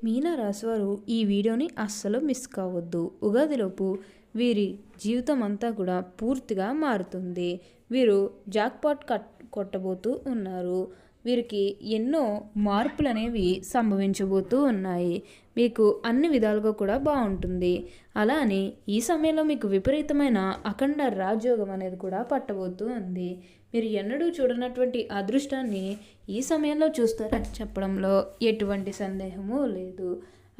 మీనా రాశివారు ఈ వీడియోని అస్సలు మిస్ కావద్దు. ఉగాదిలోపు వీరి జీవితం అంతా కూడా పూర్తిగా మారుతుంది. వీరు జాక్పాట్ కొట్టబోతూ ఉన్నారు. వీరికి ఎన్నో మార్పులు అనేవి సంభవించబోతూ ఉన్నాయి. మీకు అన్ని విధాలుగా కూడా బాగుంటుంది. అలా అని ఈ సమయంలో మీకు విపరీతమైన అఖండ రాజయోగం అనేది కూడా పట్టబోతూ ఉంది. మీరు ఎన్నడూ చూడనటువంటి అదృష్టాన్ని ఈ సమయంలో చూస్తారని చెప్పడంలో ఎటువంటి సందేహము లేదు.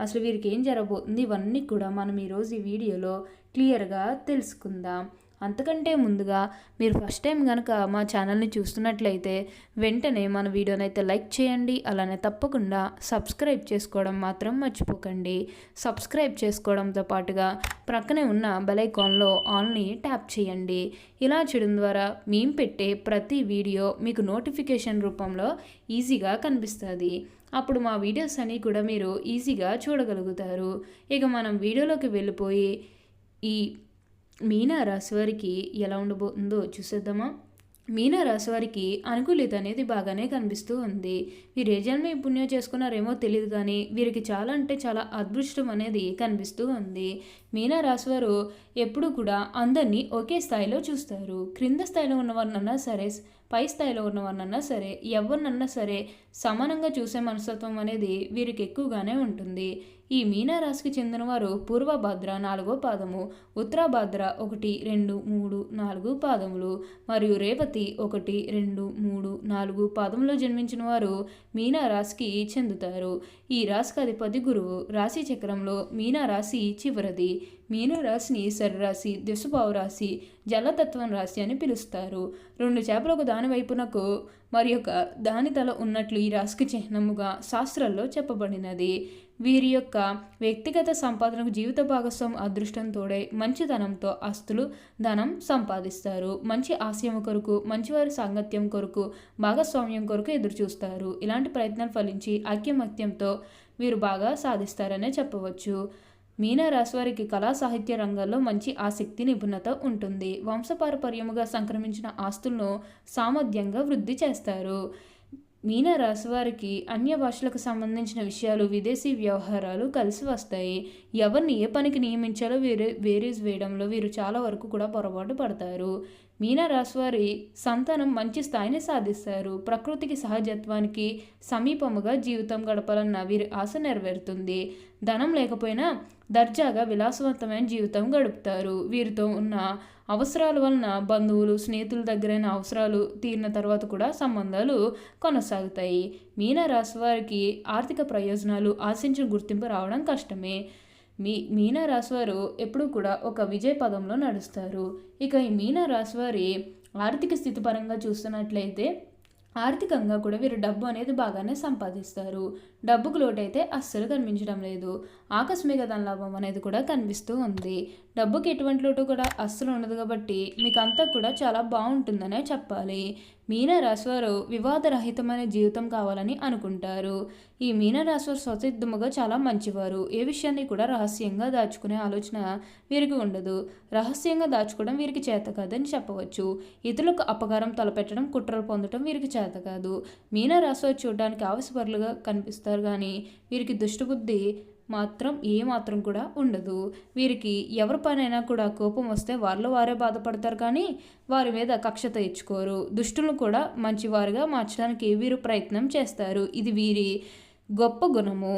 అసలు వీరికి ఏం జరగబోతుంది ఇవన్నీ కూడా మనం ఈరోజు ఈ వీడియోలో క్లియర్గా తెలుసుకుందాం. అంతకంటే ముందుగా మీరు ఫస్ట్ టైం కనుక మా ఛానల్ని చూస్తున్నట్లయితే వెంటనే మన వీడియోని అయితే లైక్ చేయండి. అలానే తప్పకుండా సబ్స్క్రైబ్ చేసుకోవడం మాత్రం మర్చిపోకండి. సబ్స్క్రైబ్ చేసుకోవడంతో పాటుగా ప్రక్కనే ఉన్న బెల్ ఐకాన్లో ఆల్ని ట్యాప్ చేయండి. ఇలా చేయడం ద్వారా మేము పెట్టే ప్రతి వీడియో మీకు నోటిఫికేషన్ రూపంలో ఈజీగా కనిపిస్తుంది. అప్పుడు మా వీడియోస్ అన్నీ కూడా మీరు ఈజీగా చూడగలుగుతారు. ఇక మనం వీడియోలోకి వెళ్ళిపోయి ఈ మీనా రాశి వారికి ఎలా ఉండబోతుందో చూసేద్దామా. మీనా రాశి వారికి అనుకూలిత అనేది బాగానే కనిపిస్తూ ఉంది. వీరు ఏ జన్మ పుణ్యం చేసుకున్నారేమో తెలియదు, కానీ వీరికి చాలా అంటే చాలా అదృష్టం అనేది కనిపిస్తూ ఉంది. మీనా రాశి వారు ఎప్పుడు కూడా అందరినీ ఒకే స్థాయిలో చూస్తారు. క్రింద స్థాయిలో ఉన్నవారినన్నా సరే, పై స్థాయిలో ఉన్నవారినన్నా సరే, ఎవరినన్నా సరే సమానంగా చూసే మనస్తత్వం అనేది వీరికి ఎక్కువగానే ఉంటుంది. ఈ మీనా రాశికి చెందినవారు పూర్వభాద్ర 4వ పాదము, ఉత్తరాభాద్ర 1, 2, 3, 4 పాదములు మరియు రేవతి 1, 2, 3, 4 పాదములో జన్మించిన వారు మీనా రాశికి చెందుతారు. ఈ రాశికి అధిపతి గురువు. రాశి చక్రంలో మీనా రాశి చివరిది. మీన రాశిని సర్రాశి, దిశపావు రాశి, జలతత్వం రాశి అని పిలుస్తారు. 2 చేపలు ఒక దాని వైపునకు మరి ఒక దాని తల ఉన్నట్లు ఈ రాశికి చిహ్నముగా శాస్త్రాల్లో చెప్పబడినది. వీరి యొక్క వ్యక్తిగత సంపాదనకు జీవిత భాగస్వామి అదృష్టం తోడై మంచితనంతో ఆస్తులు ధనం సంపాదిస్తారు. మంచి ఆశయం కొరకు, మంచివారి సాంగత్యం కొరకు, భాగస్వామ్యం కొరకు ఎదురు చూస్తారు. ఇలాంటి ప్రయత్నాలు ఫలించి ఐక్యమత్యంతో వీరు బాగా సాధిస్తారనే చెప్పవచ్చు. మీనా రాశి వారికి కళా సాహిత్య రంగాల్లో మంచి ఆసక్తి, నిపుణత ఉంటుంది. వంశపారపర్యముగా సంక్రమించిన ఆస్తులను సామర్థ్యంగా వృద్ధి చేస్తారు. మీనా రాశి వారికి అన్య భాషలకు సంబంధించిన విషయాలు, విదేశీ వ్యవహారాలు కలిసి వస్తాయి. ఎవరిని ఏ పనికి నియమించాలో వేరేజ్ వేయడంలో వీరు చాలా వరకు కూడా పొరపాటు పడతారు. మీనా రాశి వారి సంతానం మంచి స్థాయిని సాధిస్తారు. ప్రకృతికి సహజత్వానికి సమీపముగా జీవితం గడపాలన్న వీరి ఆశ నెరవేరుతుంది. ధనం లేకపోయినా దర్జాగా విలాసవంతమైన జీవితం గడుపుతారు. వీరితో ఉన్న అవసరాల వలన బంధువులు, స్నేహితుల దగ్గరైన అవసరాలు తీరిన తర్వాత కూడా సంబంధాలు కొనసాగుతాయి. మీనా రాశి వారికి ఆర్థిక ప్రయోజనాలు, ఆశించిన గుర్తింపు రావడం కష్టమే. మీనా రాశి వారు ఎప్పుడూ కూడా ఒక విజయ పదంలో నడుస్తారు. ఇక ఈ మీనా రాశి వారి ఆర్థిక స్థితి పరంగా చూస్తున్నట్లయితే ఆర్థికంగా కూడా వీరు డబ్బు అనేది బాగానే సంపాదిస్తారు. డబ్బుకు లోటైతే అస్సలు కనిపించడం లేదు. ఆకస్మిక ధన లాభం అనేది కూడా కనిపిస్తూ ఉంది. డబ్బుకి ఎటువంటి లోటు కూడా అస్సలు ఉండదు, కాబట్టి మీకు అంతా కూడా చాలా బాగుంటుందనే చెప్పాలి. మీనా రాశివారు వివాదరహితమైన జీవితం కావాలని అనుకుంటారు. ఈ మీనా రాశివారు స్వసిద్ధముగా చాలా మంచివారు. ఏ విషయాన్ని కూడా రహస్యంగా దాచుకునే ఆలోచన వీరికి ఉండదు. రహస్యంగా దాచుకోవడం వీరికి చేత కాదని చెప్పవచ్చు. ఇతరులకు అపకారం తలపెట్టడం, కుట్రలు పొందడం వీరికి చేత కాదు. మీనా రాశివారు చూడడానికి ఆవేశపరులుగా కనిపిస్తారు, కానీ వీరికి దుష్టబుద్ధి మాత్రం ఏమాత్రం కూడా ఉండదు. వీరికి ఎవరి పనైనా కూడా కోపం వస్తే వారిలో వారే బాధపడతారు, కానీ వారి మీద కక్ష తెచ్చుకోరు. దుష్టులను కూడా మంచివారుగా మార్చడానికి వీరు ప్రయత్నం చేస్తారు. ఇది వీరి గొప్ప గుణము.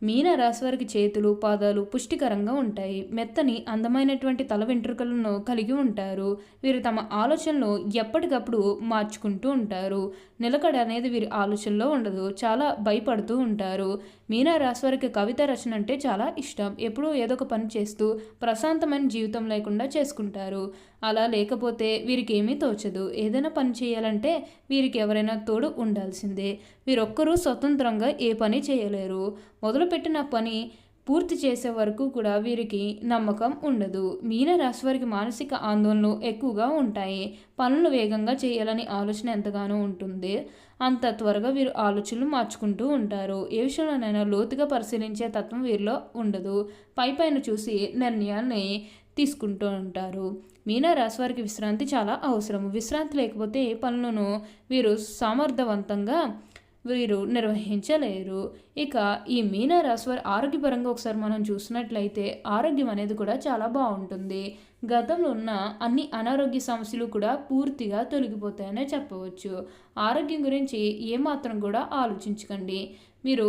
మీన రాశి వారికి చేతులు, పాదాలు పుష్టికరంగా ఉంటాయి. మెత్తని అందమైనటువంటి తల వెంట్రుకలను కలిగి ఉంటారు. వీరు తమ ఆలోచనలు ఎప్పటికప్పుడు మార్చుకుంటూ ఉంటారు. నిలకడ అనేది వీరి ఆలోచనలో ఉండదు. చాలా భయపడుతూ ఉంటారు. మీనా రాశి వారికి కవిత రచన అంటే చాలా ఇష్టం. ఎప్పుడూ ఏదో ఒక పని చేస్తూ ప్రశాంతమైన జీవితం లేకుండా చేసుకుంటారు. అలా లేకపోతే వీరికి ఏమీ తోచదు. ఏదైనా పని చేయాలంటే వీరికి ఎవరైనా తోడు ఉండాల్సిందే. వీరొక్కరూ స్వతంత్రంగా ఏ పని చేయలేరు. మొదలుపెట్టిన పని పూర్తి చేసే వరకు కూడా వీరికి నమ్మకం ఉండదు. మీన రాశి వారికి మానసిక ఆందోళనలు ఎక్కువగా ఉంటాయి. పనులు వేగంగా చేయాలని ఆలోచన ఎంతగానో ఉంటుంది. అంత త్వరగా వీరు ఆలోచనలు మార్చుకుంటూ ఉంటారు. ఏ విషయంలోనైనా లోతుగా పరిశీలించే తత్వం వీరిలో ఉండదు. పైపైన చూసి నిర్ణయాల్ని తీసుకుంటూ ఉంటారు. మీన రాశి వారికి విశ్రాంతి చాలా అవసరం. విశ్రాంతి లేకపోతే ఏ పనులను వీరు సమర్థవంతంగా వీరు నిర్వహించలేరు. ఇక ఈ మీన రాశి వారి ఆరోగ్యపరంగా ఒకసారి మనం చూసినట్లయితే ఆరోగ్యం అనేది కూడా చాలా బాగుంటుంది. గతంలో ఉన్న అన్ని అనారోగ్య సమస్యలు కూడా పూర్తిగా తొలగిపోతాయనే చెప్పవచ్చు. ఆరోగ్యం గురించి ఏమాత్రం కూడా ఆలోచించకండి. మీరు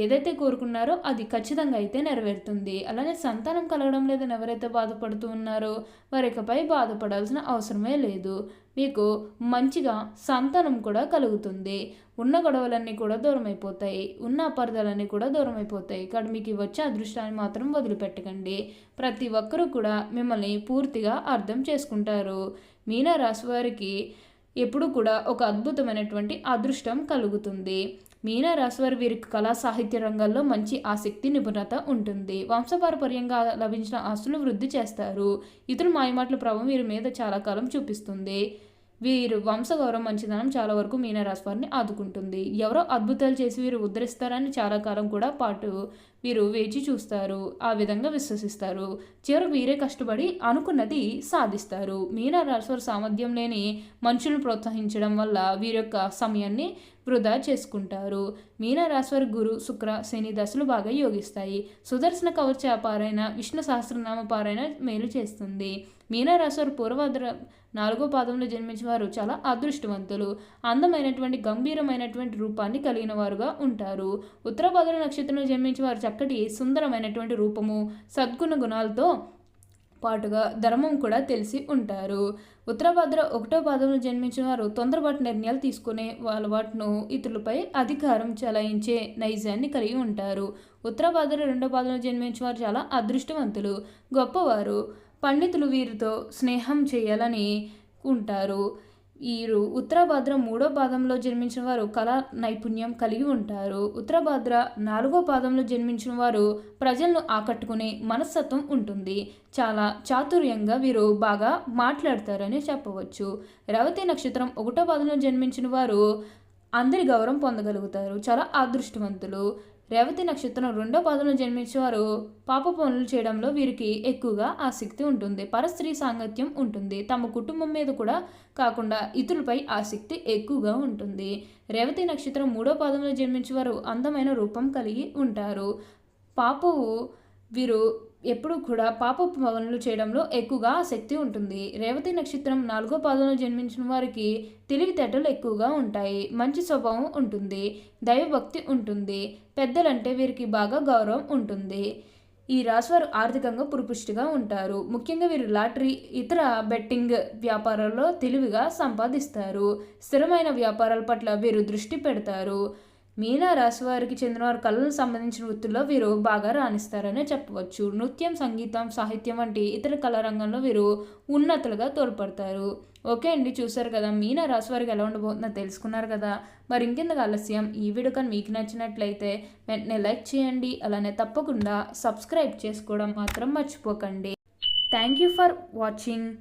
ఏదైతే కోరుకున్నారో అది ఖచ్చితంగా అయితే నెరవేరుతుంది. అలానే సంతానం కలగడం లేదని ఎవరైతే బాధపడుతూ ఉన్నారో వారి ఇకపై బాధపడాల్సిన అవసరమే లేదు. మీకు మంచిగా సంతానం కూడా కలుగుతుంది. ఉన్న గొడవలన్నీ కూడా దూరం అయిపోతాయి. ఉన్న అపార్థాలన్నీ కూడా దూరం అయిపోతాయి. కానీ మీకు వచ్చే అదృష్టాన్ని మాత్రం వదిలిపెట్టకండి. ప్రతి ఒక్కరూ కూడా మిమ్మల్ని పూర్తిగా అర్థం చేసుకుంటారు. మీనా రాశి వారికి ఎప్పుడు కూడా ఒక అద్భుతమైనటువంటి అదృష్టం కలుగుతుంది. మీనా రాశివారి వీరికి కళా సాహిత్య రంగాల్లో మంచి ఆసక్తి నిపుణత ఉంటుంది. వంశపారపర్యంగా లభించిన ఆస్తులు వృద్ధి చేస్తారు. ఇతరుల మాయమాటల ప్రభావం వీరి మీద చాలా కాలం చూపిస్తుంది. వీరు వంశగౌరవం మంచిదనం చాలా వరకు మీనరాశి వారిని ఆదుకుంటుంది. ఎవరో అద్భుతాలు చేసి వీరు ఉద్ధరిస్తారని చాలా కాలం కూడా పాటు వీరు వేచి చూస్తారు. ఆ విధంగా విశ్వసిస్తారు. చివరికి వీరే కష్టపడి అనుకున్నది సాధిస్తారు. మీనరాశి వారి సామర్థ్యం లేని మనుషులను ప్రోత్సహించడం వల్ల వీరి యొక్క సమయాన్ని వృధా చేసుకుంటారు. మీనరాశి వారి గురు శుక్ర శని దశలు బాగా యోగిస్తాయి. సుదర్శన కవచ పారాయణ విష్ణు సహస్రనామ పారాయణ మేలు చేస్తుంది. మీనరాశి వారు పూర్వభద్ర 4వ పాదంలో జన్మించిన వారు చాలా అదృష్టవంతులు. అందమైనటువంటి గంభీరమైనటువంటి రూపాన్ని కలిగిన వారుగా ఉంటారు. ఉత్తరభద్ర నక్షత్రంలో జన్మించిన వారు చక్కటి సుందరమైనటువంటి రూపము సద్గుణ గుణాలతో పాటుగా ధర్మం కూడా తెలిసి ఉంటారు. ఉత్తరభద్ర 1వ పాదంలో జన్మించిన వారు తొందరపాటు నిర్ణయాలు తీసుకునే అలవాటును ఇతరులపై అధికారం చెలాయించే నైజాన్ని కలిగి ఉంటారు. ఉత్తరభద్ర 2వ పాదంలో జన్మించిన వారు చాలా అదృష్టవంతులు, గొప్పవారు. పండితులు వీరితో స్నేహం చేయాలని ఉంటారు. వీరు ఉత్తరభద్ర 3వ పాదంలో జన్మించిన వారు కళా నైపుణ్యం కలిగి ఉంటారు. ఉత్తరభద్ర 4వ పాదంలో జన్మించిన వారు ప్రజలను ఆకట్టుకునే మనస్తత్వం ఉంటుంది. చాలా చాతుర్యంగా వీరు బాగా మాట్లాడతారని చెప్పవచ్చు. రేవతి నక్షత్రం 1వ పాదంలో జన్మించిన వారు అందరి గౌరవం పొందగలుగుతారు. చాలా అదృష్టవంతులు. రేవతి నక్షత్రం 2వ పాదంలో జన్మించేవారు పాప పనులు చేయడంలో వీరికి ఎక్కువగా ఆసక్తి ఉంటుంది. పరస్త్రీ సాంగత్యం ఉంటుంది. తమ కుటుంబం మీద కూడా కాకుండా ఇతరులపై ఆసక్తి ఎక్కువగా ఉంటుంది. రేవతి నక్షత్రం 3వ పాదంలో జన్మించేవారు అందమైన రూపం కలిగి ఉంటారు. పాపవు వీరు ఎప్పుడూ కూడా పాప పనులు చేయడంలో ఎక్కువగా ఆసక్తి ఉంటుంది. రేవతి నక్షత్రం 4వ పాదంలో జన్మించిన వారికి తెలివితేటలు ఎక్కువగా ఉంటాయి. మంచి స్వభావం ఉంటుంది. దైవభక్తి ఉంటుంది. పెద్దలంటే వీరికి బాగా గౌరవం ఉంటుంది. ఈ రాశివారు ఆర్థికంగా పురుపుష్టిగా ఉంటారు. ముఖ్యంగా వీరు లాటరీ ఇతర బెట్టింగ్ వ్యాపారాల్లో తెలివిగా సంపాదిస్తారు. స్థిరమైన వ్యాపారాల పట్ల వీరు దృష్టి పెడతారు. మీనా రాశి వారికి చెందిన వారు కళలకు సంబంధించిన వృత్తుల్లో వీరు బాగా రాణిస్తారనే చెప్పవచ్చు. నృత్యం, సంగీతం, సాహిత్యం వంటి ఇతర కళారంగంలో వీరు ఉన్నతులుగా తోడ్పడతారు. ఓకే అండి, చూసారు కదా మీనా రాశి వారికి ఎలా ఉండబోతుందో తెలుసుకున్నారు కదా. మరి ఇంకెందుకు ఆలస్యం, ఈ వీడియో కానీ మీకు నచ్చినట్లయితే వెంటనే లైక్ చేయండి. అలానే తప్పకుండా సబ్స్క్రైబ్ చేసుకోవడం మాత్రం మర్చిపోకండి. Thank you for watching.